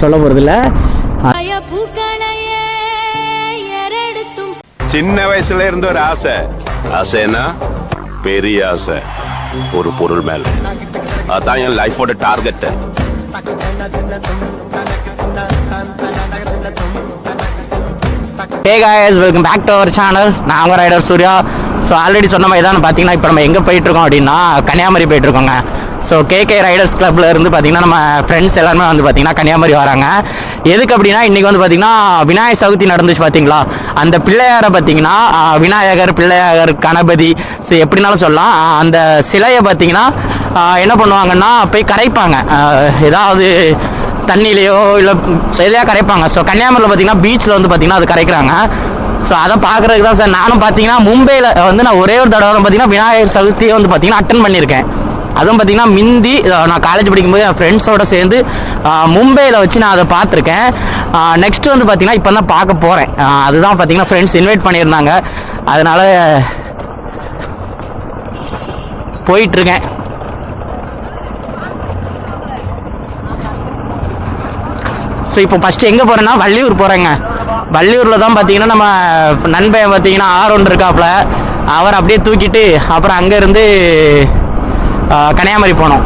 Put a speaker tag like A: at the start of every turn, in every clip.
A: சொல்ல போகிறதில்ல.
B: சின்ன வயசுல இருந்த ஒரு ஆசைன்னா பெரிய ஆசை ஒரு பொருள் மேல. அதான் என் லைஃபோட target.
A: Hey guys, welcome back to our channel. நான் உங்கள் ரைடர் சூர்யா. ஸோ ஆல்ரெடி சொன்ன மாதிரி தான் பார்த்தீங்கன்னா இப்போ நம்ம எங்கே போயிட்டுருக்கோம் அப்படின்னா கன்னியாகுமரி போயிட்டுருக்கோங்க. ஸோ கேகே ரைடர்ஸ் கிளப்பில் இருந்து பார்த்தீங்கன்னா நம்ம ஃப்ரெண்ட்ஸ் எல்லாருமே வந்து பார்த்தீங்கன்னா கன்னியாகுமரி வராங்க. எதுக்கு அப்படின்னா இன்றைக்கி வந்து பார்த்தீங்கன்னா விநாயகர் சதுர்த்தி நடந்துச்சு பார்த்தீங்களா. அந்த பிள்ளையாரை பார்த்தீங்கன்னா விநாயகர், பிள்ளையார், கணபதி, ஸோ எப்படினாலும் சொல்லலாம். அந்த சிலையை பார்த்தீங்கன்னா என்ன பண்ணுவாங்கன்னா போய் கரைப்பாங்க. ஏதாவது தண்ணியிலையோ இல்லை எதையாக கரைப்பாங்க. ஸோ கன்னியாகுமரியில் பார்த்தீங்கன்னா பீச்சில் வந்து பார்த்தீங்கன்னா அது கரைக்கிறாங்க. ஸோ அதை பார்க்குறதுக்கு தான் சார் நானும் பார்த்தீங்கன்னா மும்பையில் வந்து நான் ஒரே ஒரு தடவை பார்த்தீங்கன்னா விநாயகர் சதுர்த்தியை வந்து பார்த்தீங்கன்னா அட்டன் பண்ணியிருக்கேன். அதுவும் பார்த்தீங்கன்னா மிந்தி நான் காலேஜ் படிக்கும்போது என் ஃப்ரெண்ட்ஸோடு சேர்ந்து மும்பையில் வச்சு நான் அதை பார்த்துருக்கேன். நெக்ஸ்ட் வந்து பார்த்தீங்கன்னா இப்போ தான் பார்க்க போகிறேன். அதுதான் பார்த்தீங்கன்னா ஃப்ரெண்ட்ஸ் இன்வைட் பண்ணியிருந்தாங்க, அதனால் போயிட்டுருக்கேன். ஸோ இப்போ ஃபஸ்ட்டு எங்கே போகிறேன்னா வள்ளியூர் போகிறேங்க. வள்ளியூரில் தான் பார்த்தீங்கன்னா நம்ம நண்பன் பார்த்தீங்கன்னா R1 இருக்காப்புல, அவர் அப்படியே தூக்கிட்டு அப்புறம் அங்கேருந்து கன்னியாகுமரி போனோம்.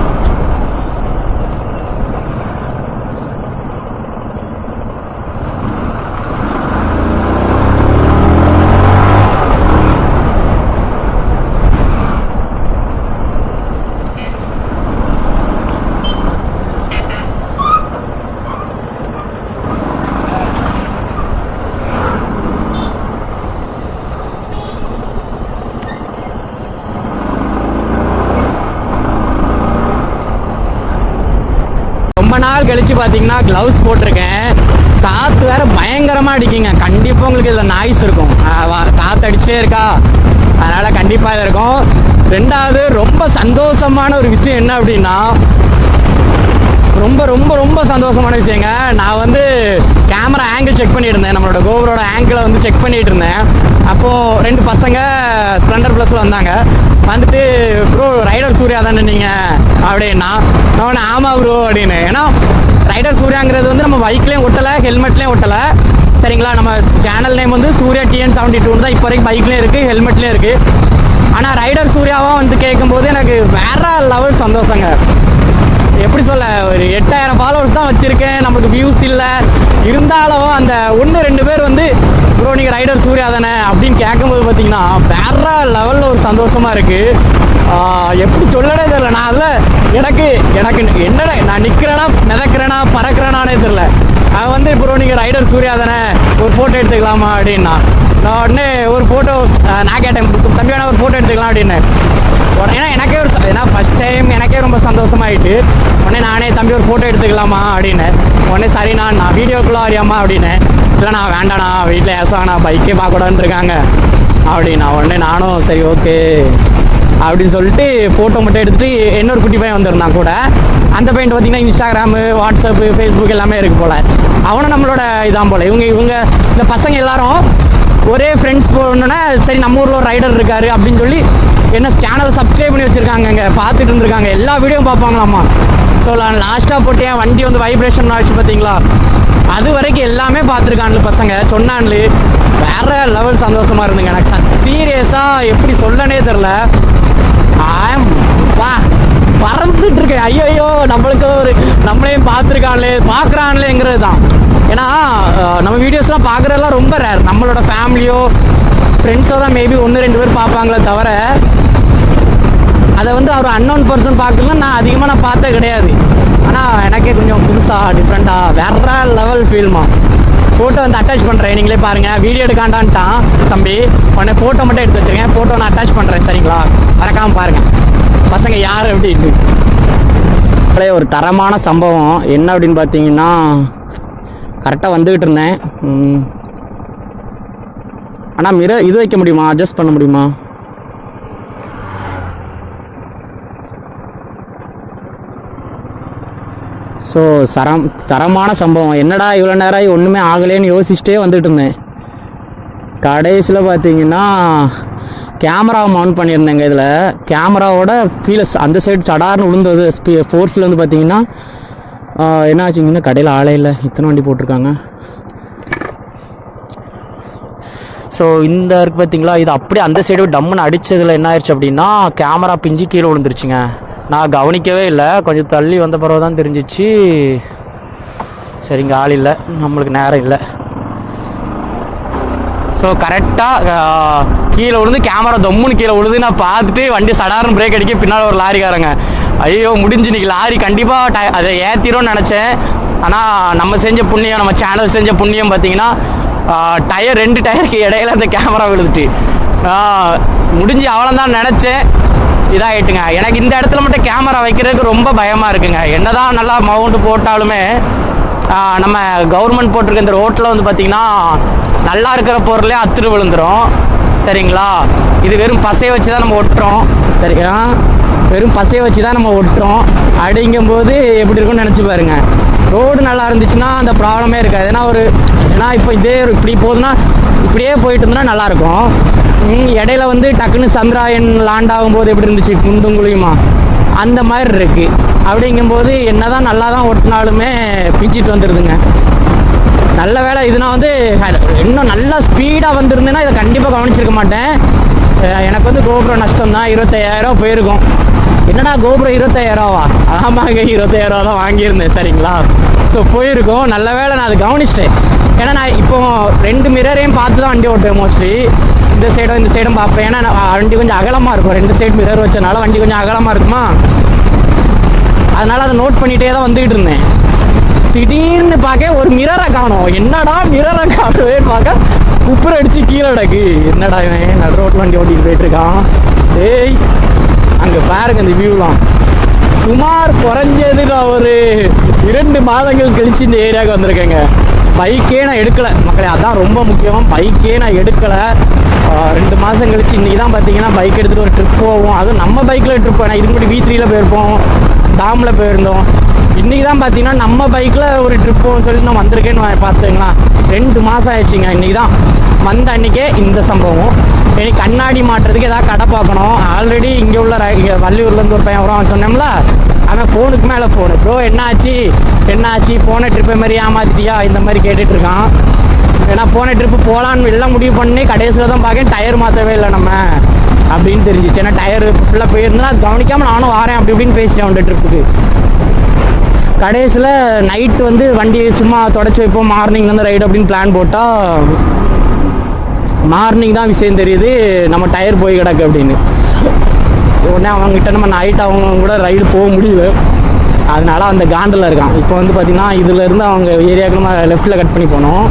A: ரொம்ப நாள் கழிச்சு பார்த்தீங்கன்னா க்ளவுஸ் போட்டிருக்கேன். காற்று வேறு பயங்கரமாக அடிக்குங்க. கண்டிப்பாக உங்களுக்கு இதில் நாய்ஸ் இருக்கும். காற்று அடிச்சுட்டே இருக்கா, அதனால் கண்டிப்பாக இது இருக்கும். ரெண்டாவது ரொம்ப சந்தோஷமான ஒரு விஷயம் என்ன அப்படின்னா, ரொம்ப ரொம்ப ரொம்ப சந்தோஷமான விஷயங்க. நான் வந்து கேமரா ஆங்கிள் செக் பண்ணிட்டு இருந்தேன், நம்மளோட கோப்ரோட ஆங்கிளை வந்து செக் பண்ணிகிட்டு இருந்தேன். அப்போது 2 பசங்க ஸ்ப்ளெண்டர் ப்ளஸில் வந்தாங்க. வந்துட்டு ப்ரோ ரைடர் சூர்யா தானே நீங்கள் அப்படின்னா, நான் ஆமாம் ப்ரோ அப்படின்னு. ஏன்னா ரைடர் சூர்யாங்கிறது வந்து நம்ம பைக்லேயும் ஒட்டலை, ஹெல்மெட்லேயும் ஒட்டலை, சரிங்களா. நம்ம சேனல் நேம் வந்து சூர்யா TN72 தான் இப்போ வரைக்கும் பைக்லேயும் இருக்குது, ஹெல்மெட்லேயும் இருக்குது. ஆனால் ரைடர் சூர்யாவாக வந்து கேட்கும்போது எனக்கு வேறு லெவல் சந்தோஷங்க. எப்படி சொல்ல, ஒரு 8000 ஃபாலோவர்ஸ் தான் வச்சுருக்கேன், நமக்கு வியூஸ் இல்லை. இருந்தாலும் அந்த 1-2 பேர் வந்து ப்ரோ நீங்கள் ரைடர் சூர்யா தானே அப்படின்னு கேட்கும்போது பார்த்தீங்கன்னா வேற லெவலில் ஒரு சந்தோஷமாக இருக்குது. எப்படி சொல்லனே தெரில. நான் அதில் எனக்கு என்னடா நான் நிற்கிறேன்னா மிதக்கிறேனா பறக்கிறேனானே தெரில. அது வந்து ப்ரோ நீங்கள் ரைடர் சூர்யா தானே ஒரு ஃபோட்டோ எடுத்துக்கலாமா அப்படின்னா, நான் உடனே ஒரு ஃபோட்டோ நான் கேட்டேன், தம்பியான ஒரு ஃபோட்டோ எடுத்துக்கலாம் அப்படின்னு. ஏன்னா எனக்கே ஏன்னா ஃபஸ்ட் டைம் எனக்கே ரொம்ப சந்தோஷமாயிட்டு உடனே நானே தம்பி ஒரு ஃபோட்டோ எடுத்துக்கலாமா அப்படின்னு. உடனே சரிண்ணா நான் வீடியோக்குள்ளே அறியாமா அப்படின்னு. இல்லை நான் வேண்டாண்ணா வீட்டில் ஏசாண்ணா பைக்கே பார்க்கக்கூடாதுன்னு இருக்காங்க அப்படின்னா. உடனே நானும் சரி ஓகே அப்படின்னு சொல்லிட்டு ஃபோட்டோ மட்டும் எடுத்துகிட்டு இன்னொரு குட்டி பையன் வந்திருந்தான் கூட. அந்த பையன் பார்த்திங்கன்னா இன்ஸ்டாகிராமு, வாட்ஸ்அப்பு, ஃபேஸ்புக் எல்லாமே இருக்குது போல். அவனும் நம்மளோட இதான் போல். இவங்க இந்த பசங்க எல்லாரும் ஒரே ஃப்ரெண்ட்ஸ் போகணுன்னா சரி நம்ம ஊரில் ஒரு ரைடர் இருக்கார் அப்படின்னு சொல்லி என்ன சேனலை சப்ஸ்கிரைப் பண்ணி வச்சுருக்காங்க, இங்கே பார்த்துட்டு இருந்திருக்காங்க. எல்லா வீடியோவும் பார்ப்பாங்களாம்மா. ஸோ லாஸ்ட்டாக போட்டு என் வண்டி வந்து வைப்ரேஷன் ஆச்சு பார்த்தீங்களா, அது வரைக்கும் எல்லாமே பார்த்துருக்கான்ல பசங்க சொன்னான்லு. வேற லெவல் சந்தோஷமாக இருந்துங்க எனக்கு. சீரியஸாக எப்படி சொல்லனே தெரில. வா பறந்துட்டு இருக்கேன். ஐயோ நம்மளுக்கு ஒரு நம்மளையும் பார்க்குறான்லேங்கிறது தான். ஏன்னா நம்ம வீடியோஸ்லாம் பார்க்குறதெல்லாம் ரொம்ப ரேர். நம்மளோட ஃபேமிலியோ ஃப்ரெண்ட்ஸோ தான் மேபி 1-2 பேர் பார்ப்பாங்களே தவிர அதை வந்து அவர் அன்னோன் பர்சன் பார்க்கலாம் நான் அதிகமாக பார்த்தே கிடையாது. ஆனால் எனக்கே கொஞ்சம் புதுசாக டிஃப்ரெண்ட்டாக வேற லெவல் ஃபீல்மா. ஃபோட்டோ வந்து அட்டாச் பண்ணுறேன், நீங்களே பாருங்கள். வீடியோ எடுக்காண்டான்ட்டான் தம்பி, உடனே ஃபோட்டோ மட்டும் எடுத்து வச்சுருக்கேன். ஃபோட்டோ நான் அட்டாச் பண்ணுறேன், சரிங்களா, மறக்காமல் பாருங்கள் பசங்க யார் அப்படின்ட்டு. ஒரு தரமான சம்பவம் என்ன அப்படின்னு பார்த்தீங்கன்னா, கரெக்டாக வந்துக்கிட்டு இருந்தேன். ஆனால் இது வைக்க முடியுமா, அட்ஜஸ்ட் பண்ண முடியுமா? ஸோ தரமான சம்பவம். என்னடா இவ்வளோ நேரம் ஒன்றுமே ஆகலேன்னு யோசிச்சுட்டே வந்துட்டு இருந்தேன். கடைசியில் பார்த்தீங்கன்னா கேமராவை மவுண்ட் பண்ணியிருந்தேங்க. இதில் கேமராவோட கீழே அந்த சைடு சடார்னு விழுந்தது ஃபோர்ஸில் வந்து பார்த்தீங்கன்னா என்ன ஆச்சுங்கன்னா கடையில் ஆளே இல்லை, இத்தனை வண்டி போட்டிருக்காங்க. ஸோ இந்த இருக்குது பார்த்தீங்களா, இது அப்படியே அந்த சைடு டம்முன்னு அடித்ததில் என்ன ஆயிடுச்சு அப்படின்னா கேமரா பிஞ்சு கீழே விழுந்துருச்சுங்க. நான் கவனிக்கவே இல்லை, கொஞ்சம் தள்ளி வந்த பிறகு தான் தெரிஞ்சிச்சு. சரிங்க, ஆள் இல்லை, நம்மளுக்கு நேரம் இல்லை. ஸோ கரெக்டாக கீழே விழுந்து கேமரா தொம்முன்னு கீழே விழுது. நான் பார்த்துட்டு வண்டி சடார்னு பிரேக் அடிக்க பின்னால் ஒரு லாரிக்காரங்க, ஐயோ முடிஞ்சு இன்னைக்கு லாரி கண்டிப்பாக அதை ஏற்றிடும்னு நினச்சேன். ஆனால் நம்ம செஞ்ச புண்ணியம், நம்ம சேனல் செஞ்ச புண்ணியம் பார்த்தீங்கன்னா டயர் 2 டயருக்கு இடையில அந்த கேமரா விழுந்துட்டு முடிஞ்சு அவ்வளோதான் நினச்சேன். இதாகிட்டுங்க. எனக்கு இந்த இடத்துல மட்டும் கேமரா வைக்கிறதுக்கு ரொம்ப பயமாக இருக்குங்க. என்ன தான் நல்லா மவுண்ட் போட்டாலுமே நம்ம கவர்மெண்ட் போட்டிருக்க இந்த ரோட்டில் வந்து பார்த்திங்கன்னா நல்லா இருக்கிற பொருளே அத்துரு விழுந்துடும். சரிங்களா, இது வெறும் பசையை வச்சு தான் நம்ம ஒட்டுறோம். சரியா, வெறும் பசையை வச்சு தான் நம்ம ஒட்டுறோம். அப்படிங்கும்போது எப்படி இருக்குன்னு நினச்சி பாருங்க. ரோடு நல்லா இருந்துச்சுன்னா அந்த ப்ராப்ளமே இருக்காது. ஏன்னா இப்போ இதே இப்படி போகுதுன்னா இப்படியே போயிட்டு இருந்தோன்னா நல்லாயிருக்கும். இடையில வந்து டக்குன்னு சந்திராயன் லாண்ட் ஆகும்போது எப்படி இருந்துச்சு, குண்டும் குழியுமா அந்த மாதிரி இருக்குது. அப்படிங்கும்போது என்ன தான் நல்லா தான் ஒட்டினாலுமே பிஞ்சிட்டு வந்துடுதுங்க. நல்ல வேலை இதுனா வந்து இன்னும் நல்லா ஸ்பீடாக வந்துருந்தேன்னா இதை கண்டிப்பாக கவனிச்சிருக்க மாட்டேன். எனக்கு வந்து கோப்ரோ நஷ்டம் தான், 25,000 போயிருக்கும். என்னடா கோப்ரோ 25,000வா? ஆமாங்க, 25,000 தான் வாங்கியிருந்தேன். சரிங்களா, ஸோ போயிருக்கோம். நல்ல வேலை நான் அதை கவனிச்சிட்டேன். ஏன்னா நான் இப்போ 2 மிரரையும் பார்த்து தான் வண்டி ஓட்டுவேன் மோஸ்ட்லி. இந்த சைடும் பார்ப்பேன். ஏன்னா வண்டி கொஞ்சம் அகலமாக இருக்கும், 2 சைடு மிரர் வச்சனால வண்டி கொஞ்சம் அகலமாக இருக்குமா, அதனால் அதை நோட் பண்ணிகிட்டே தான் வந்துக்கிட்டு இருந்தேன். திடீர்னு பார்க்க ஒரு மிரரை காணும். என்னடா மிரரை காணுவேன்னு பார்க்க குப்புரை அடித்து கீழே கிடக்கு. என்னடா இவன் நடு ரோட்டில் வண்டி ஓட்டிட்டு போயிட்டுருக்கான். ஏய், அங்கே பாருங்க இந்த வியூலாம். சுமார் குறைஞ்சது நான் ஒரு 2 மாதங்கள் கழித்து இந்த ஏரியாவுக்கு வந்திருக்கேங்க. பைக்கே நான் எடுக்கலை மக்களே, அதான் ரொம்ப முக்கியம். பைக்கே நான் எடுக்கலை. 2 மாதம் கழிச்சு இன்றைக்கி தான் பார்த்தீங்கன்னா பைக் எடுத்துகிட்டு ஒரு ட்ரிப் போவோம். அதுவும் நம்ம பைக்கில் ட்ரிப் போவேன். இதுக்கு முன்னாடி V3யில் போயிருப்போம், டாமில் போயிருந்தோம். இன்றைக்கி தான் பார்த்தீங்கன்னா நம்ம பைக்கில் ஒரு ட்ரிப் போகணும்னு சொல்லிட்டு நான் வந்திருக்கேன்னு பார்த்துங்களா. 2 மாதம் ஆயிடுச்சுங்க. இன்றைக்கி தான் வந்த அன்றைக்கே இந்த சம்பவம். எனக்கு கண்ணாடி மாட்டுறதுக்கு ஏதாவது கடை பார்க்கணும். ஆல்ரெடி இங்கே உள்ள வள்ளியூர்லேருந்து ஒரு பையன் வரும் சொன்னோம்ல, அவன் ஃபோனுக்கு மேலே ஃபோனு. ப்ரோ என்னாச்சு போன ட்ரிப்பை மாதிரி ஏமாத்திட்டியா இந்த மாதிரி கேட்டுட்ருக்கான். ஏன்னா போன ட்ரிப்பு போகலான்னு எல்லாம் முடிவு பண்ணி கடைசியில் தான் பார்க்கேன் டயர் மாற்றவே இல்லை நம்ம அப்படின்னு தெரிஞ்சிச்சு. ஏன்னா டயர் ஃபுல்லாக போயிருந்தா அது கவனிக்காமல் நானும் வரேன் அப்படி இப்படின்னு பேசிட்டேன் அந்த ட்ரிப்புக்கு. கடைசியில் நைட்டு வந்து வண்டி சும்மா தொடச்சி வைப்போம், மார்னிங் வந்து ரைடு அப்படின்னு பிளான் போட்டால் மார்னிங் தான் விஷயம் தெரியுது நம்ம டயர் போய் கிடக்கு அப்படின்னு. உடனே அவங்ககிட்ட நம்ம நைட் அவங்க கூட ரைடு போக முடியல. அதனால அந்த காண்டில் இருக்கான். இப்போ வந்து பார்த்திங்கன்னா இதிலேருந்து அவங்க ஏரியாவுக்கு நம்ம லெஃப்ட்டில் கட் பண்ணி போனோம்.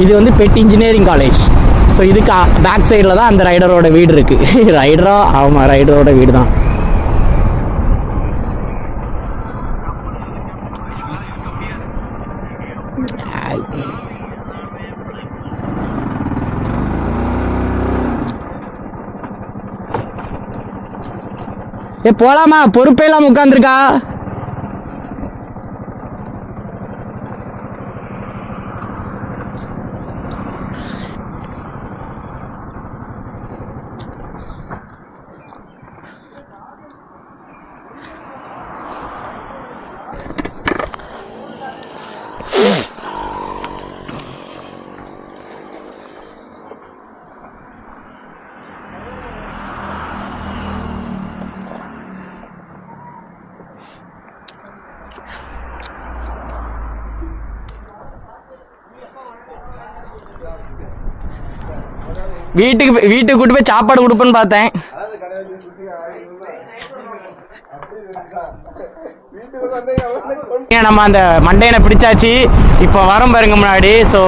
A: இது வந்து பெட் இன்ஜினியரிங் காலேஜ். ஸோ இதுக்கு பேக் சைடில் தான் அந்த ரைடரோட வீடு இருக்குது. ரைடரோட வீடு தான். போலாமா? பொறுப்பே இல்லாம உட்காந்துருக்கா. வீட்டுக்கு கூட்டு போய் சாப்பாடு கொடுப்பேன்னு பார்த்தேன். நம்ம அந்த மண்டையனை பிடிச்சாச்சு. இப்போ வரோம் பாருங்க முன்னாடி. So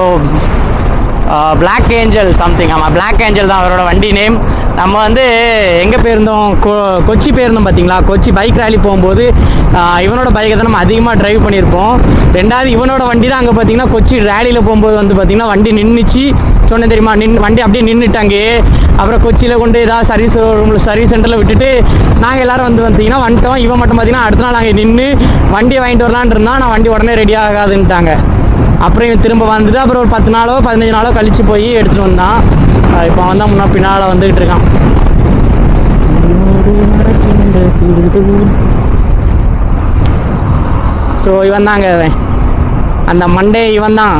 A: black angel something. ஆமாம், பிளாக் ஏஞ்சல் தான் அவரோட வண்டி நேம். நம்ம வந்து எங்கே போயிருந்தோம், கொச்சி போயிருந்தோம் பார்த்தீங்களா. கொச்சி பைக் ரேலி போகும்போது இவனோட பைக்கை தான் நம்ம அதிகமாக ட்ரைவ் பண்ணியிருப்போம். 2வது இவனோட வண்டி தான் அங்கே பார்த்தீங்கன்னா கொச்சி ரேலியில் போகும்போது வந்து பார்த்திங்கன்னா வண்டி நின்றுச்சு சொன்னேன் தெரியுமா. வண்டி அப்படியே நின்றுட்டாங்க. அப்புறம் கொச்சியில் கொண்டு ஏதாவது சர்வீஸ் சென்டரில் விட்டுட்டு நாங்கள் எல்லோரும் வந்து பார்த்தீங்கன்னா வந்துட்டோம். இவன் மட்டும் பார்த்தீங்கன்னா அடுத்த நாள் நாங்கள் நின்று வண்டியை வாங்கிட்டு வரலான்னு இருந்தால் நான் வண்டி உடனே ரெடி ஆகாதுன்ட்டாங்க. அப்புறம் இவன் திரும்ப வந்துட்டு அப்புறம் ஒரு 10 நாளோ 15 நாளோ கழித்து போய் எடுத்துகிட்டு வந்தான். இப்போ வந்தால் முன்னா பின்னால் வந்துக்கிட்டு இருக்கான். ஸோ இவன் தாங்க அந்த மண்டே இவன் தான்.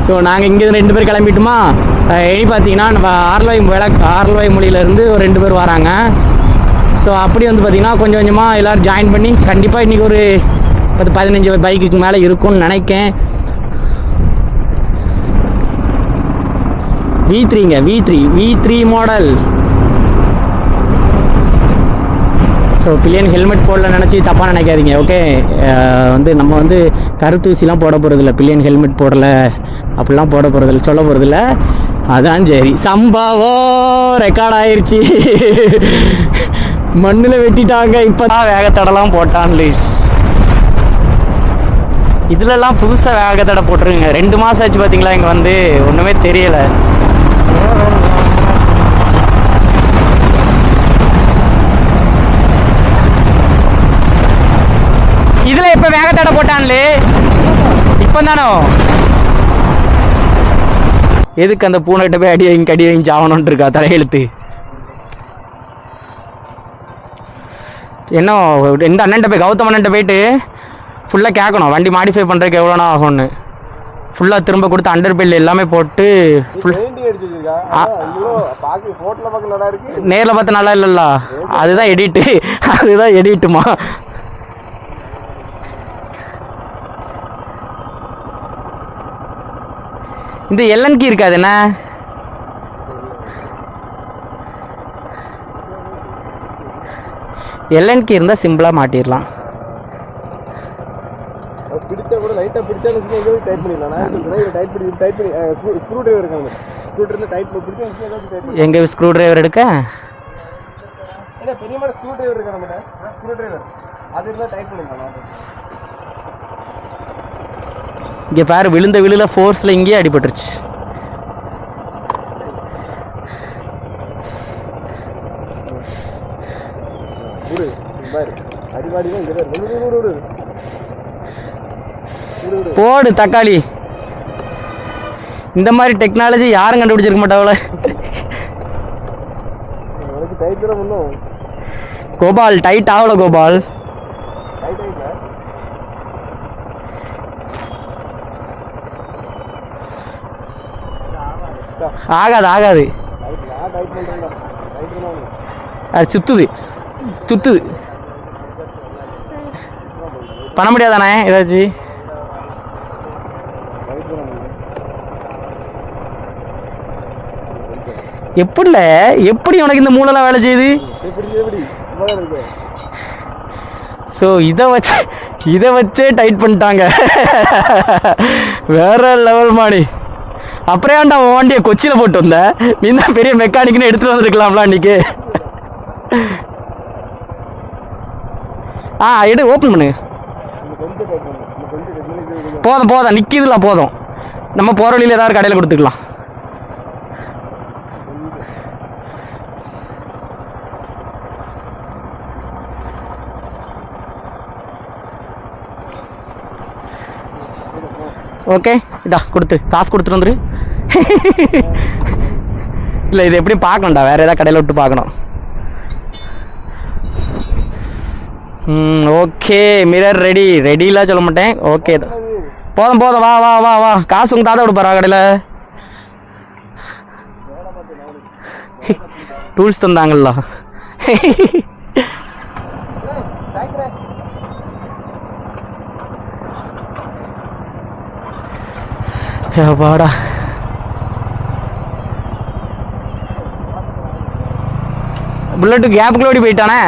A: ஸோ நாங்கள் இங்கேருந்து 2 பேர் கிளம்பிட்டோமா. இனி பார்த்தீங்கன்னா நம்ம ஆர்லவாய் மொழியிலேருந்து ஒரு 2 பேர் வராங்க. ஸோ அப்படி வந்து பார்த்திங்கன்னா கொஞ்சம் கொஞ்சமாக எல்லோரும் ஜாயின் பண்ணி கண்டிப்பாக இன்றைக்கி ஒரு 10-15 பைக்குக்கு மேலே இருக்கும்னு நினைக்கேன். V3 model. So billion helmet போடல நினச்சி தப்பாக நினைக்காதீங்க. ஓகே, வந்து நம்ம வந்து கருத்தூசிலாம் போட போகிறதில்ல, பில்லியன் ஹெல்மெட் போடலை அப்படிலாம் போட போகிறதில்ல, சொல்ல போகிறதில்ல. அதான் சரி. சம்பவம் ரெக்கார்ட் ஆயிடுச்சு. மண்ணில் வெட்டிட்டாங்க. இப்போ தான் வேகத்தடலாம் போட்டான் லீஸ். இதுலலாம் புதுசாக வேகத்தடை போட்டுருங்க. 2 மாதம் ஆச்சு பார்த்தீங்களா. இங்கே வந்து ஒன்றுமே தெரியலை. இதுல இப்ப வேகத்தடை போட்டான்ல இப்ப தானோ. எதுக்கு அந்த பூனைகிட்ட போய் அடி வாங்கி சாவணும்னு இருக்கா தலையெழுத்து. என்ன எந்த அண்ணன்ட்ட போய் கௌதம் அண்ணன்ட்ட போயிட்டு ஃபுல்லாக கேட்கணும் வண்டி மாடிஃபை பண்ணுறதுக்கு எவ்வளோனா ஆகும்னு. ஃபுல்லாக திரும்ப கொடுத்து அண்டர் பெல் எல்லாமே போட்டு நேரில் பார்த்து நல்லா இல்லைல்ல. அதுதான் எடிட்டுமா. இந்த எல்என்கி இருக்காது என்ன. எல்என்கி இருந்தால் சிம்பிளாக மாட்டிடலாம்.
C: பிடிச்சா கூட லைட்டா பிடிச்சா எங்க டைட் பண்ணிடலாம். நான் டைட் பண்ணி ஸ்க்ரூ டிரைவர் இருக்காங்க. ஸ்க்ரூ டிரைவர் டைட் பிடிச்சா டைட் பண்ணி
A: எங்க ஸ்க்ரூ டிரைவர் எடுக்க
C: இல்ல பெரிய மாதிரி ஸ்க்ரூ டிரைவர் இருக்கா நம்ம. ஸ்க்ரூ டிரைவர் அது இருந்தா டைட் பண்ணிடலாம்.
A: இங்கே பாரு, விழுல ஃபோர்ஸில் இங்கேயே அடிபட்டுருச்சு. போடு தக்காளி. இந்த மாதிரி டெக்னாலஜி யாரும் கண்டுபிடிச்சிருக்க மாட்டாங்களே. கோபால் டைட் ஆகல. கோபால் ஆகாது. அது சுத்துது பண்ண முடியாதானே ஏதாச்சும். எப்படி உனக்கு இந்த மூளைலாம் வேலை செய்யுது. ஸோ இதை வச்சே டைட் பண்ணிட்டாங்க. வேற லெவல் மாடி. அப்புறம் ஏன்டா வண்டியை கொச்சியில் போட்டு வந்த. நீ தான் பெரிய மெக்கானிக்னு எடுத்துகிட்டு வந்துருக்கலாம்ல அன்றைக்கி. எடு ஓப்பன் பண்ணு. போதும் நிற்கிதுல போதும். நம்ம போகிற வழியில் ஏதாவது கடையில் கொடுத்துக்கலாம். ஓகே, இதா காசு கொடுத்துட்டு வந்துரு. இல்லை இது எப்படி பார்க்கணும்டா, வேறு ஏதாவது கடையில் விட்டு பார்க்கணும். ஓகே, மிரர் ரெடிலாம் சொல்ல மாட்டேன். ஓகே போதும் வா. காசு உங்கள் தாத்தா கொடுப்பாரா கடையில். டூல்ஸ் தந்தாங்கல்ல. வாடா. புல்லட்டு கேப்புக்குள்ள ஓடி போயிட்டானே.